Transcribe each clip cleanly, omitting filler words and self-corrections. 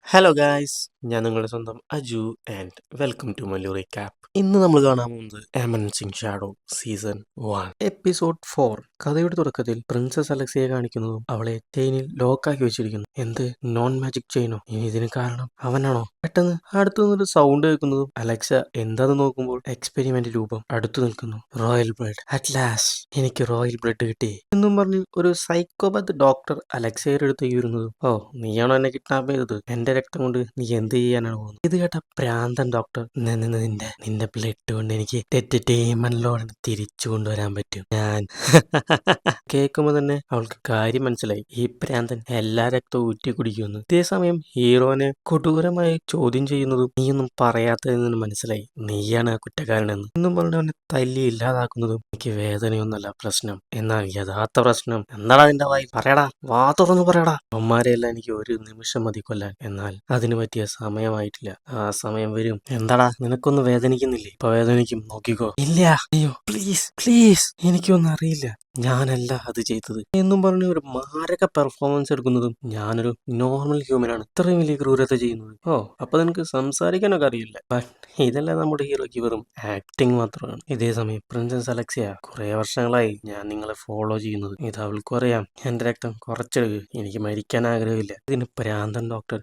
Hello guys, ഞാൻ നിങ്ങളുടെ സ്വന്തം Aju and welcome to Mallu recap. ഇന്ന് നമ്മൾ കാണാൻ പോകുന്നത് എമൻസിംഗ് ഷാഡോ സീസൺ 1 എപ്പിസോഡ് 4. കഥയുടെ തുടക്കത്തിൽ പ്രിൻസസ് അലക്സിയെ കാണിക്കുന്നതും അവളെ ചെയിനിൽ ലോക്കാക്കി വെച്ചിരിക്കുന്നു. എന്ത്, നോൺ മാജിക് ചെയിനോ? ഇനി ഇതിന് കാരണം അവനാണോ? പെട്ടെന്ന് അടുത്തു നിന്നൊരു സൗണ്ട് കേൾക്കുന്നതും അലക്സ എന്താന്ന് നോക്കുമ്പോൾ എക്സ്പെരിമെന്റ് രൂപം അടുത്തു നിൽക്കുന്നു. റോയൽ ബ്ലഡ്, അറ്റ് ലാസ്റ്റ് എനിക്ക് റോയൽ ബ്ലഡ് കിട്ടി എന്നും പറഞ്ഞ് ഒരു സൈക്കോപാത്ത് ഡോക്ടർ അലക്സയുടെ അടുത്തേക്ക് വരുന്നതും, ഓ നീയാണോ എന്നെ കിഡ്നാപ്പ് ചെയ്തത്? എന്റെ രക്തം കൊണ്ട് നീ എന്ത് ചെയ്യാനാണ് പോകുന്നത്? ഇത് കേട്ട പ്രാന്തൻ ഡോക്ടർ, നിന്റെ ബ്ലഡ് കൊണ്ട് എനിക്ക് ഡേമണിലോട് തിരിച്ചു കൊണ്ടുവരാൻ പറ്റും ഞാൻ. കേൾക്കുമ്പോ തന്നെ അവൾക്ക് കാര്യം മനസ്സിലായി. ഈ പ്രാന്തൻ എല്ലാ രക്തവും ഊറ്റി കുടിക്കുമെന്ന്. ഇതേസമയം ഹീറോനെ കൊടൂരമായി ചോദ്യം ചെയ്യുന്നതും നീയൊന്നും പറയാത്തതിൽ നിന്ന് മനസ്സിലായി നീയാണ് ആ കുറ്റക്കാരനെന്ന്. എന്നും പറഞ്ഞ് അവനെ തല്ലി ഇല്ലാതാക്കുന്നതും എനിക്ക് വേദനയൊന്നല്ല പ്രശ്നം, എന്നാൽ യഥാർത്ഥ പ്രശ്നം എന്താടാ നിന്റെ വായി? പറയടാ, വാ തുറന്നു പറയടാ. അവന്മാരെല്ലാം എനിക്ക് ഒരു നിമിഷം മതി കൊല്ലാൻ, എന്നാൽ അതിന് പറ്റിയ സമയമായിട്ടില്ല. ആ സമയം വരും. എന്താടാ, നിനക്കൊന്നും വേദനിക്കുന്നില്ലേ? ഇപ്പൊ വേദനിക്കും, നോക്കിക്കോ. ഇല്ല, അയ്യോ പ്ലീസ് പ്ലീസ്, എനിക്കൊന്നും അറിയില്ല, ഞാനല്ല അത് ചെയ്തത് എന്നും പറഞ്ഞ് ഒരു മാരക പെർഫോമൻസ് എടുക്കുന്നതും ഞാനൊരു നോർമൽ ഹ്യൂമനാണ് ഇത്രയും വലിയ ക്രൂരത ചെയ്യുന്നത്. ഓ, അപ്പൊ നിനക്ക് സംസാരിക്കാനൊക്കെ അറിയില്ല. ബട്ട് ഇതെല്ലാം നമ്മുടെ ഹീറോയ്ക്ക് വെറും ആക്ടിങ് മാത്രമാണ്. ഇതേ സമയം പ്രിൻസസ് അലക്സിയ, കുറെ വർഷങ്ങളായി ഞാൻ നിങ്ങളെ ഫോളോ ചെയ്യുന്നത്. ഇത് അവൾക്കും അറിയാം. എന്റെ രക്തം കുറച്ചെടുക്ക്, എനിക്ക് മരിക്കാൻ ആഗ്രഹമില്ല. ഇതിന് പ്രാന്തൻ ഡോക്ടർ,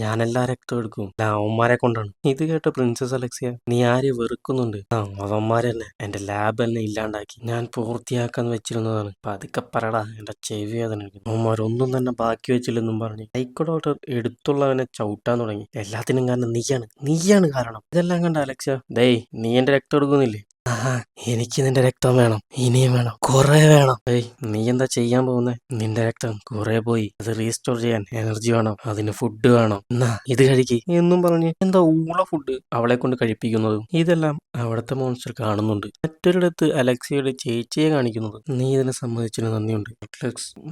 ഞാൻ എല്ലാ രക്തം എടുക്കും, അവന്മാരെ കൊണ്ടാണ്. ഇത് കേട്ട പ്രിൻസസ് അലക്സിയ, നീ ആരെ വെറുക്കുന്നുണ്ട്? ആ, അവന്മാരെ തന്നെ, എന്റെ ലാബ് തന്നെ ഇല്ലാണ്ടാക്കി. ഞാൻ പൂർത്തിയാക്കാൻ വെച്ചിരുന്നതാണ്. പതുക്കെ പറടാ, എന്റെ ചെവി വേദന. അവന്മാരൊന്നും തന്നെ ബാക്കി വെച്ചില്ലെന്നും പറഞ്ഞ് സൈക്കോ ഡോക്ടർ എടുത്തുള്ളവനെ ചവിട്ടാൻ തുടങ്ങി. എല്ലാത്തിനും കാരണം നീയാണ് കാരണം. ഇതെല്ലാം കണ്ട അലക്സ, ഡേയ് നീ എന്റെ രക്തം എടുക്കുന്നില്ലേ? ആഹാ, എനിക്ക് നിന്റെ രക്തം വേണം, ഇനിയും വേണം, കുറെ വേണം. ഏയ്, നീ എന്താ ചെയ്യാൻ പോകുന്നത്? നിന്റെ രക്തം കുറെ പോയി, അത് റീസ്റ്റോർ ചെയ്യാൻ എനർജി വേണം, അതിന് ഫുഡ് വേണം, എന്നാ ഇത് കഴിക്ക് എന്നും പറഞ്ഞ് എന്താ ഊള ഫുഡ് അവളെ കൊണ്ട് കഴിപ്പിക്കുന്നതും ഇതെല്ലാം അവിടുത്തെ മോൺസ്റ്റർ കാണുന്നുണ്ട്. മറ്റൊരിടത്ത് അലക്സിയുടെ ചേച്ചിയെ കാണിക്കുന്നത്. നീ ഇതിനെ സമ്മതിച്ചതിന് നന്ദിയുണ്ട്,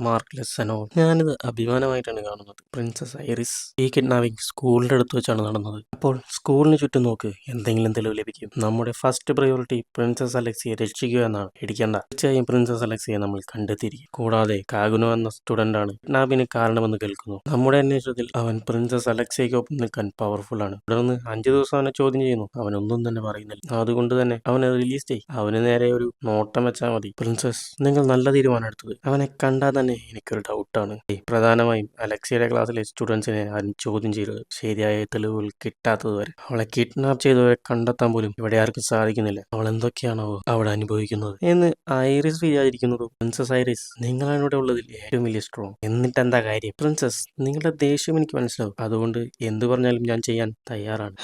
മാർക്ക്ലെസ് അനോ. ഞാനിത് അഭിമാനമായിട്ടാണ് കാണുന്നത്. പ്രിൻസസ് ഐറിസ്, ഈ കിഡ്നാപ്പിംഗ് സ്കൂളിന്റെ അടുത്ത് വെച്ചാണ് നടന്നത്. അപ്പോൾ സ്കൂളിന് ചുറ്റും നോക്ക്, എന്തെങ്കിലും തെളിവ് ലഭിക്കും. നമ്മുടെ ഫസ്റ്റ് പ്രയോറിറ്റി പ്രിൻസസ് അലക്സിയെ രക്ഷിക്കുക എന്നാണ്. ഇടിക്കണ്ട, തീർച്ചയായും പ്രിൻസസ് അലക്സിയെ നമ്മൾ കണ്ടെത്തിയിരിക്കും. കൂടാതെ കാഗുനോ എന്ന സ്റ്റുഡന്റ് ആണ് കിഡ്നാപ്പിന് കാരണമെന്ന് കേൾക്കുന്നു. നമ്മുടെ അന്വേഷണത്തിൽ അവൻ പ്രിൻസസ് അലക്സിയയ്ക്കൊപ്പം നിൽക്കാൻ പവർഫുൾ ആണ്. തുടർന്ന് 5 ദിവസം അവനെ ചോദ്യം ചെയ്യുന്നു, അവനൊന്നും തന്നെ പറയുന്നില്ല. അതുകൊണ്ട് തന്നെ അവനെ റിലീസ് ചെയ്യും. അവന് നേരെ ഒരു നോട്ടം വെച്ചാൽ മതി. പ്രിൻസസ്, നിങ്ങൾ നല്ല തീരുമാനം എടുത്തത്. അവനെ കണ്ടാൽ തന്നെ എനിക്കൊരു ഡൗട്ടാണ്. പ്രധാനമായും അലക്സിയുടെ ക്ലാസ്സിലെ സ്റ്റുഡൻസിനെ ആരും ചോദ്യം ചെയ്തത്, ശരിയായ തെളിവുകൾ കിട്ടാത്തത് വരെ. അവളെ കിഡ്നാപ്പ് ചെയ്തവരെ കണ്ടെത്താൻ പോലും ഇവിടെ ആർക്കും സാധിക്കുന്നില്ല. അവൾ എന്തൊക്കെയാണോ അവിടെ അനുഭവിക്കുന്നത് എന്ന് ഐറിസ് വിചാരിക്കുന്നത്. പ്രിൻസസ് ഐറിസ്, നിങ്ങളാണ് ഇവിടെ ഉള്ളതിൽ ഏറ്റവും വലിയ സ്ട്രോങ്. എന്നിട്ട് എന്താ കാര്യം? പ്രിൻസസ്, നിങ്ങളുടെ ദേഷ്യം എനിക്ക് മനസ്സിലാവും, അതുകൊണ്ട് എന്തു പറഞ്ഞാലും ഞാൻ ചെയ്യാൻ തയ്യാറാണ്.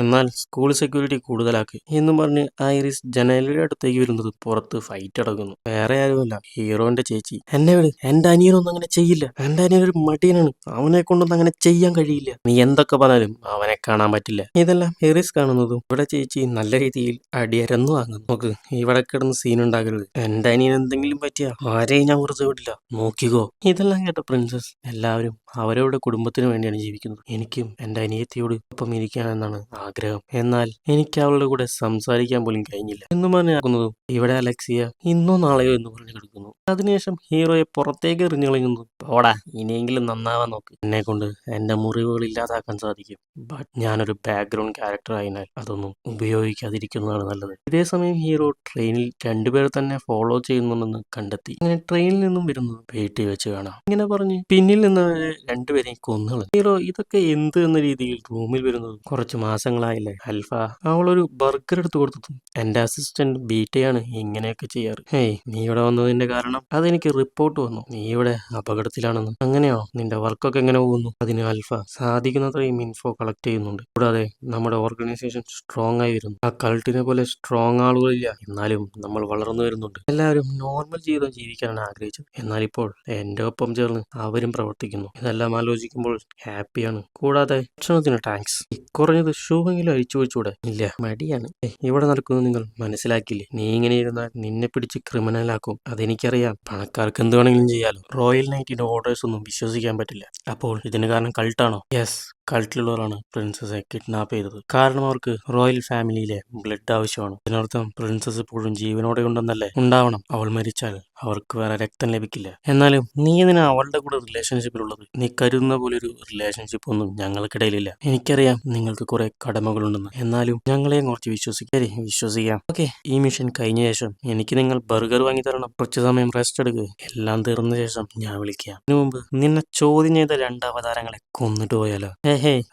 എന്നാൽ സ്കൂൾ സെക്യൂരിറ്റി കൂടുതലാക്ക് എന്നും പറഞ്ഞ് ഐറിസ് ജനലയുടെ അടുത്തേക്ക് വരുന്നത് പുറത്ത് ഫൈറ്റ് അടങ്ങുന്നു. വേറെ ആരുമല്ല, ഹീറോന്റെ ചേച്ചി. എന്നെ വിട്, എന്റെ അനിയനൊന്നും അങ്ങനെ ചെയ്യില്ല. എന്റെ അനിയനൊരു മടിയനാണ്, അവനെ കൊണ്ടൊന്നും അങ്ങനെ ചെയ്യാൻ കഴിയില്ല. നീ എന്തൊക്കെ പറഞ്ഞാലും അവനെ കാണാൻ പറ്റില്ല. ഇതെല്ലാം ഐറിസ് കാണുന്നതും ഇവിടെ ചേച്ചി നല്ല രീതിയിൽ അടിയരന്നു വാങ്ങുന്നു. നോക്ക്, ഇവിടെ കിടന്ന് സീൻ ഉണ്ടാകരുത്. എന്റെ അനിയൻ എന്തെങ്കിലും പറ്റിയ ആരെയും ഞാൻ വെറുതെ വിടില്ല, നോക്കിക്കോ. ഇതെല്ലാം കേട്ട പ്രിൻസസ്, എല്ലാവരും അവരവരുടെ കുടുംബത്തിന് വേണ്ടിയാണ് ജീവിക്കുന്നത്. എനിക്കും എന്റെ അനിയത്തിയോട് ഒപ്പം ഇരിക്കാനെന്നാണ് ആഗ്രഹം, എന്നാൽ എനിക്ക് അവളുടെ കൂടെ സംസാരിക്കാൻ പോലും കഴിഞ്ഞില്ല എന്നും പറഞ്ഞാക്കുന്നതും ഇവിടെ അലക്സിയ ഇന്നോ നാളെയോ എന്ന് പറഞ്ഞു കിടക്കുന്നു. അതിനുശേഷം ഹീറോയെ പുറത്തേക്ക് എറിഞ്ഞു കളയുന്നു. പോടാ, ഇനിയെങ്കിലും നന്നാവാൻ നോക്ക്. എന്നെ കൊണ്ട് എന്റെ മുറിവുകൾ ഇല്ലാതാക്കാൻ സാധിക്കും, ബട്ട് ഞാനൊരു ബാക്ക്ഗ്രൗണ്ട് ക്യാരക്ടർ ആയതിനാൽ അതൊന്നും ഉപയോഗിക്കാതിരിക്കുന്നതാണ് നല്ലത്. ഇതേസമയം ഹീറോ ട്രെയിനിൽ രണ്ടുപേരെ തന്നെ ഫോളോ ചെയ്യുന്നുണ്ടെന്ന് കണ്ടെത്തി. അങ്ങനെ ട്രെയിനിൽ നിന്നും വരുന്നത് വീട്ടിൽ വെച്ച് കാണാം. ഇങ്ങനെ പറഞ്ഞ് പിന്നിൽ നിന്നവരെ രണ്ടുപേരെയും കൊന്നുകളഞ്ഞു. ഹീറോ ഇതൊക്കെ എന്ത് എന്ന രീതിയിൽ റൂമിൽ വരുന്നത്. കുറച്ച് മാസങ്ങളായില്ലേ അൽഫ, അവളൊരു ബർഗർ എടുത്ത് കൊടുത്തു. എന്റെ അസിസ്റ്റന്റ് ബീറ്റയാണ് ഇങ്ങനെയൊക്കെ ചെയ്യാറ്. ഹേയ്, നീ ഇവിടെ വന്നതിന്റെ കാരണം അതെനിക്ക് റിപ്പോർട്ട് വന്നു, നീ ഇവിടെ അപകടത്തിലാണെന്ന്. അങ്ങനെയാണോ? നിന്റെ വർക്കൊക്കെ എങ്ങനെ പോകുന്നു? അതിന് അൽഫ സാധിക്കുന്നത്രയും ഇൻഫോ കളക്ട് ചെയ്യുന്നുണ്ട്. കൂടാതെ നമ്മുടെ ഓർഗനൈസേഷൻ സ്ട്രോങ് ആയി വരുന്നു. ആ കൾട്ടിനെ പോലെ സ്ട്രോങ് ആളുകളില്ല, എന്നാലും നമ്മൾ വളർന്നു വരുന്നുണ്ട്. എല്ലാവരും നോർമൽ ജീവിതം ജീവിക്കാനാണ് ആഗ്രഹിച്ചത്, എന്നാൽ ഇപ്പോൾ എന്റെ ഒപ്പം ചേർന്ന് അവരും പ്രവർത്തിക്കുന്നു. ഇതെല്ലാം ആലോചിക്കുമ്പോൾ ഹാപ്പിയാണ്. കൂടാതെ ഭക്ഷണത്തിന് താങ്ക്സ്. കുറഞ്ഞത് ഷൂ എങ്കിലും അഴിച്ചു വെച്ചൂടെ? ഇല്ല, മടിയാണ്. ഇവിടെ നടക്കുന്നത് നിങ്ങൾ മനസ്സിലാക്കില്ലേ? നീ ഇങ്ങനെ ഇരുന്നാൽ നിന്നെ പിടിച്ച് ക്രിമിനലാക്കും, അതെനിക്കറിയാം. പണക്കാർക്ക് എന്ത് വേണമെങ്കിലും ചെയ്യാലോ. റോയൽ നൈറ്റിന്റെ ഓർഡേഴ്സ് ഒന്നും വിശ്വസിക്കാൻ പറ്റില്ല. അപ്പോൾ ഇതിന് കാരണം കൾട്ടാണോ? യെസ്, കൾട്ടിലുള്ളവരാണ് പ്രിൻസസെ കിഡ്നാപ്പ് ചെയ്തത്. കാരണം അവർക്ക് റോയൽ ഫാമിലിയിലെ ബ്ലഡ് ആവശ്യമാണ്. ഇതിനർത്ഥം പ്രിൻസസ് ഇപ്പോഴും ജീവനോടെ ഉണ്ടെന്നല്ലേ? ഉണ്ടാവണം. അവൾ മരിച്ചാൽ അവർക്ക് വേറെ രക്തം ലഭിക്കില്ല. എന്നാലും നീ എന്തിനാ അവളുടെ കൂടെ റിലേഷൻഷിപ്പിലുള്ളത്? നീ കരുതുന്ന പോലെ ഒരു റിലേഷൻഷിപ്പ് ഒന്നും ഞങ്ങൾക്കിടയിലില്ല. എനിക്കറിയാം നിങ്ങൾക്ക് കുറെ കടമകളുണ്ടെന്ന്, എന്നാലും ഞങ്ങളെയും കുറച്ച് വിശ്വസിക്കാം. ഓക്കെ, ഈ മിഷൻ കഴിഞ്ഞ ശേഷം എനിക്ക് നിങ്ങൾ ബർഗർ വാങ്ങി തരണം. കുറച്ചു സമയം റെസ്റ്റ് എടുക്കുക. എല്ലാം തീർന്ന ശേഷം ഞാൻ വിളിക്കാം. ഇതിനു മുമ്പ് നിന്നെ ചോദ്യം ചെയ്ത 2 അവതാരങ്ങളെ കൊന്നിട്ട് പോയാലോ?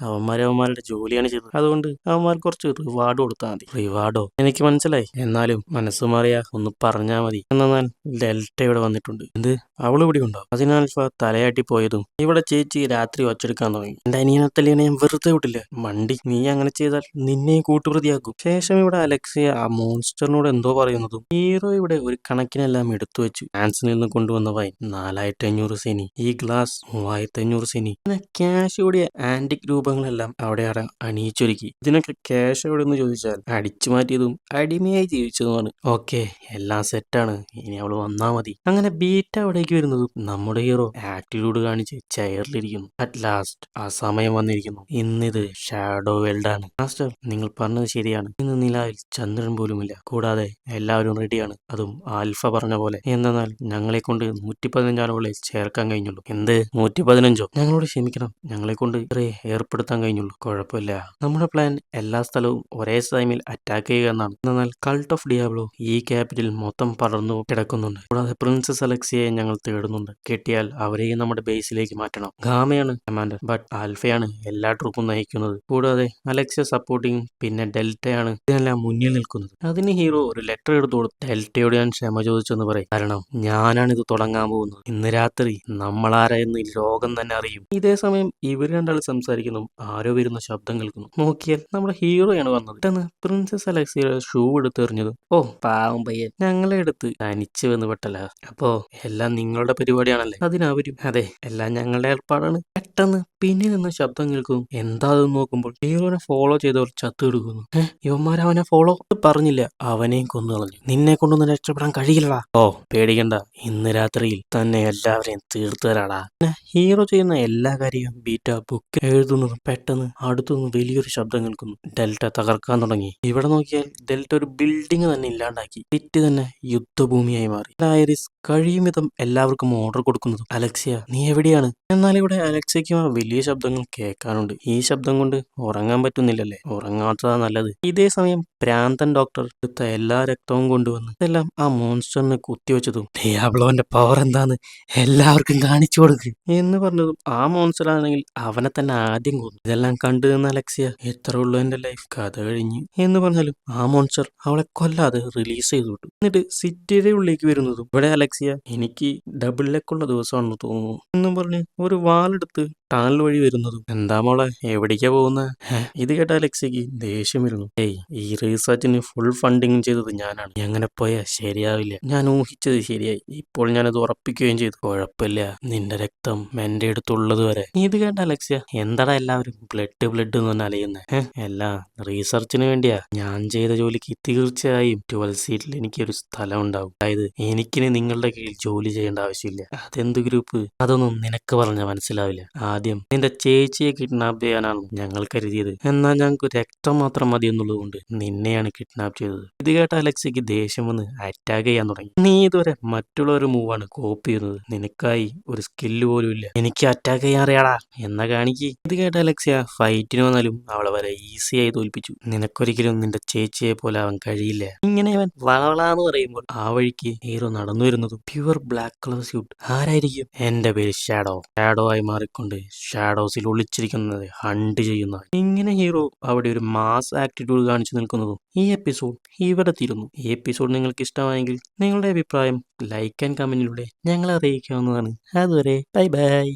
അവന്മാരുടെ ജോലിയാണ് ചെയ്തത്. അതുകൊണ്ട് അവന്മാർ കുറച്ച് റിവാർഡ് കൊടുത്താൽ മതി. റിവാർഡോ? എനിക്ക് മനസ്സിലായി. എന്നാലും മനസ്സ് മാറിയാ ഒന്ന് പറഞ്ഞാ മതി. എന്നാൽ ഡെൽറ്റ ഇവിടെ വന്നിട്ടുണ്ട്. എന്ത്? അവള് ഇവിടെ ഉണ്ടോ? അതിനാൽഫ തലയാട്ടി പോയതും ഇവിടെ ചേച്ചി രാത്രി വച്ചെടുക്കാൻ തുടങ്ങി. എന്റെ അനിയനത്തല്ലിനെ ഞാൻ വെറുതെ വിട്ടില്ല. മണ്ടി, നീ അങ്ങനെ ചെയ്താൽ നിന്നെ കൂട്ടുപ്രതിയാക്കും. ശേഷം ഇവിടെ അലക്സിയ ആ മോൺസ്റ്ററിനോട് എന്തോ പറയുന്നതും ഹീറോ ഇവിടെ ഒരു കണക്കിനെല്ലാം എടുത്തു വെച്ചു. ഫ്രാൻസിൽ നിന്ന് കൊണ്ടുവന്ന വൈൻ 4500 സെനി, ഈ ഗ്ലാസ് 3500 സെനി. പിന്നെ ക്യാഷ് കൂടിയ ആന്റിക് രൂപങ്ങളെല്ലാം അവിടെ അണിയിച്ചൊരുക്കി. ഇതിനൊക്കെ ക്യാഷ് എവിടെ എന്ന് ചോദിച്ചാൽ അടിച്ചു മാറ്റിയതും അടിമയായി ജീവിച്ചതുമാണ്. ഓക്കെ, എല്ലാം സെറ്റാണ്. ഇനി അവള് വന്നാ മതി. അങ്ങനെ ബീറ്റ അവിടേക്ക് വരുന്നതും നമ്മുടെ ഹീറോ ആറ്റിറ്റ്യൂഡ് കാണിച്ച് ചെയറിലിരിക്കുന്നു. അറ്റ് ലാസ്റ്റ് ആ സമയം വന്നിരിക്കുന്നു. ഇന്നിത് ഷാഡോ വേൾഡ് ആണ്. മാസ്റ്റർ, നിങ്ങൾ പറഞ്ഞത് ശരിയാണ്. ഇന്ന് നിലാവിൽ ചന്ദ്രൻ പോലുമില്ല. കൂടാതെ എല്ലാവരും റെഡിയാണ്, അതും ആൽഫ പറഞ്ഞ പോലെ. എന്നാൽ ഞങ്ങളെ കൊണ്ട് 115 ആളുകളെ ചേർക്കാൻ കഴിഞ്ഞുള്ളൂ. എന്ത് 115ഓ? ഞങ്ങളോട് ക്ഷമിക്കണം, ഞങ്ങളെ കൊണ്ട് ഇത്രേ ഏർപ്പെടുത്താൻ കഴിഞ്ഞുള്ളൂ. കുഴപ്പമില്ല. നമ്മുടെ പ്ലാൻ എല്ലാ സ്ഥലവും ഒരേ ടൈമിൽ അറ്റാക്ക് ചെയ്യുക എന്നാണ്. എന്നാൽ കൾട്ട് ഓഫ് ഡിയാബ്ലോ ഈ ക്യാപിറ്റൽ മൊത്തം പടർന്നു കിടക്കുന്നുണ്ട്. കൂടാതെ പ്രിൻസസ് അലക്സിയെ ഞങ്ങൾ തേടുന്നുണ്ട്. കിട്ടിയാൽ അവരെയും നമ്മുടെ ബേസിലേക്ക് മാറ്റണം. ഗാമയാണ് കമാൻഡർ, ബട്ട് ആൽഫയാണ് എല്ലാ ട്രൂപ്പും നയിക്കുന്നത്. കൂടാതെ അലക്സിയ സപ്പോർട്ടിങ്, പിന്നെ ഡെൽറ്റയാണ് ഇതിനെല്ലാം മുന്നിൽ നിൽക്കുന്നത്. അതിന് ഹീറോ ഒരു ലെറ്റർ എടുത്തു കൊടുത്തു. ഡെൽറ്റയോട് ഞാൻ ക്ഷമ ചോദിച്ചെന്ന് പറയും. കാരണം ഞാനാണ് ഇത് തുടങ്ങാൻ പോകുന്നത്. ഇന്ന് രാത്രി നമ്മളാരായെന്ന് ലോകം തന്നെ അറിയും. ഇതേ സമയം ഇവർ രണ്ടാൾ സംസാരിക്കുന്നു. ആരോ വരുന്ന ശബ്ദം കേൾക്കുന്നു. നോക്കിയാൽ നമ്മുടെ ഹീറോയാണ് വന്നത്. പെട്ടെന്ന് പ്രിൻസസ് അലക്സിയുടെ ഷൂ എടുത്തെറിഞ്ഞതും, ഓ പാവം പയ്യൻ, ഞങ്ങളെ എടുത്ത് തനിച്ച് വന്ന് പെട്ടല്ല. അപ്പോ എല്ലാം നിങ്ങളുടെ പരിപാടിയാണല്ലേ? അതിനവരും അതെ, എല്ലാം ഞങ്ങളുടെ ഏർപ്പാടാണ്. പെട്ടെന്ന് പിന്നിൽ നിന്ന് ശബ്ദം കേൾക്കും. എന്താ നോക്കുമ്പോൾ ഹീറോനെ ഫോളോ ചെയ്തവർ ചത്തെടുക്കുന്നു. ഇവന്മാരവനെ ഫോളോ പറഞ്ഞില്ല, അവനെയും കൊന്നു കളഞ്ഞു. നിന്നെ കൊണ്ടൊന്നും രക്ഷപ്പെടാൻ കഴിയില്ലടാ. ഓ പേടിക്കണ്ട, ഇന്ന് രാത്രിയിൽ തന്നെ എല്ലാവരെയും തീർത്തു തരാടാ. ഹീറോ ചെയ്യുന്ന എല്ലാ കാര്യവും ബീറ്റ ബുക്ക് എഴുതുന്നതും പെട്ടെന്ന് അടുത്തുനിന്ന് വലിയൊരു ശബ്ദം കേൾക്കുന്നു. ഡെൽറ്റ തകർക്കാൻ തുടങ്ങി. ഇവിടെ നോക്കിയാൽ ഡെൽറ്റ ഒരു ബിൽഡിംഗ് തന്നെ ഇല്ലാണ്ടാക്കി. സിറ്റി തന്നെ യുദ്ധഭൂമിയായി മാറി. ഐറിസ് കഴിയും വിധം എല്ലാവർക്കും ഓർഡർ കൊടുക്കുന്നതും, അലക്സിയ നീ എവിടെയാണ്? എന്നാൽ ഇവിടെ അലക്സിയയ്ക്ക് വലിയ ശബ്ദങ്ങൾ കേൾക്കാനുണ്ട്. ഈ ശബ്ദം കൊണ്ട് ഉറങ്ങാൻ പറ്റുന്നില്ലല്ലേ? ഉറങ്ങാത്തതാ നല്ലത്. ഇതേ സമയം പ്രാന്തൻ ഡോക്ടർ എടുത്ത എല്ലാ രക്തവും കൊണ്ടുവന്ന് ഇതെല്ലാം ആ മോൺസ്റ്ററിന് കുത്തിവെച്ചതും, ഡിയാബ്ലോന്റെ പവർ എന്താന്ന് എല്ലാവർക്കും കാണിച്ചു കൊടുക്ക് എന്ന് പറഞ്ഞതും ആ മോൺസ്റ്റർ ആണെങ്കിൽ അവനെ തന്നെ ആദ്യം കൊന്നു. ഇതെല്ലാം കണ്ടു നിന്ന അലക്സിയ, എത്ര ഉള്ളു എന്റെ ലൈഫ്, കഥ കഴിഞ്ഞു എന്ന് പറഞ്ഞാലും ആ മോൺസ്റ്റർ അവളെ കൊല്ലാതെ റിലീസ് ചെയ്തു വിട്ടു. എന്നിട്ട് സിറ്റിയുടെ ഉള്ളിലേക്ക് വരുന്നതും ഇവിടെ അലക്സിയ, എനിക്ക് ഡബിൾ ലെക്കുള്ള ദിവസമാണെന്ന് തോന്നുന്നു എന്നും പറഞ്ഞ് ഒരു വാളെടുത്ത് ടണൽ വഴി വരുന്നതും, എന്താ മോളെ എവിടേക്കാ പോകുന്നത്? ഇത് കേട്ട അലക്സിക്ക് ദേഷ്യം വരുന്നു. ഈ റീസർച്ചിന് ഫുൾ ഫണ്ടിങ് ചെയ്തത് ഞാനാണ്. അങ്ങനെ പോയാൽ ശരിയാവില്ല. ഞാൻ ഊഹിച്ചത് ശരിയായി. ഇപ്പോൾ ഞാനത് ഉറപ്പിക്കുകയും ചെയ്തു. കുഴപ്പമില്ല, നിന്റെ രക്തം എന്റെ അടുത്തുള്ളത് വരെ. ഇത് കേട്ട അലക്സിയ, എന്താടാ എല്ലാവരും ബ്ലഡ് എന്ന് പറഞ്ഞാൽ അലയുന്നത്? എല്ലാം റീസർച്ചിന് വേണ്ടിയാ. ഞാൻ ചെയ്ത ജോലിക്ക് തീർച്ചയായും 12 സീറ്റിൽ എനിക്കൊരു സ്ഥലം ഉണ്ടാവും. അതായത് എനിക്കിനി നിങ്ങളുടെ കീഴിൽ ജോലി ചെയ്യേണ്ട ആവശ്യമില്ല. അതെന്ത് ഗ്രൂപ്പ്? അതൊന്നും നിനക്ക് പറഞ്ഞാൽ മനസ്സിലാവില്ല. ആദ്യം നിന്റെ ചേച്ചിയെ കിഡ്നാപ്പ് ചെയ്യാനാണ് ഞങ്ങൾ കരുതിയത്. എന്നാൽ ഞങ്ങൾക്ക് രക്തം മാത്രം മതി എന്നുള്ളത് കൊണ്ട് നിന്നെയാണ് കിഡ്നാപ്പ് ചെയ്തത്. ഇത് കേട്ട അലക്സിക്ക് ദേഷ്യം വന്ന് അറ്റാക്ക് ചെയ്യാൻ തുടങ്ങി. നീ ഇതുവരെ മറ്റുള്ളവരുടെ മൂവാണ് കോപ്പി ചെയ്യുന്നത്. നിനക്കായി ഒരു സ്കില്ല് പോലും ഇല്ല. എനിക്ക് അറ്റാക്ക് ചെയ്യാൻ അറിയാടാ എന്നാ കാണിക്ക്. ഇത് കേട്ട അലക്സിയ ഫൈറ്റിന് വന്നാലും അവളെ വരെ ഈസിയായി തോൽപ്പിച്ചു. നിനക്കൊരിക്കലും നിന്റെ ചേച്ചിയെ പോലെ അവൻ കഴിയില്ല. ഇങ്ങനെ അവൻ വളവളാന്ന് പറയുമ്പോൾ ആ വഴിക്ക് ഹീറോ നടന്നു വരുന്നതും പ്യുവർ ബ്ലാക്ക് കളർ സ്യൂട്ട്. ആരായിരിക്കും? എന്റെ പേര് ഷാഡോ ആയി മാറിക്കൊണ്ട് ഷാഡോസിൽ ഒളിച്ചിരിക്കുന്നത് ഹണ്ട് ചെയ്യുന്ന. ഇങ്ങനെ ഹീറോ അവിടെ ഒരു മാസ് ആറ്റിറ്റ്യൂഡ് കാണിച്ചു നിൽക്കുന്നതും ഈ എപ്പിസോഡ് ഇവിടെ തീരുന്നു. ഈ എപ്പിസോഡ് നിങ്ങൾക്ക് ഇഷ്ടമായെങ്കിൽ നിങ്ങളുടെ അഭിപ്രായം ലൈക്ക് ആൻഡ് കമന്റിലൂടെ ഞങ്ങളെ അറിയിക്കാവുന്നതാണ്. അതുവരെ ബൈ ബൈ.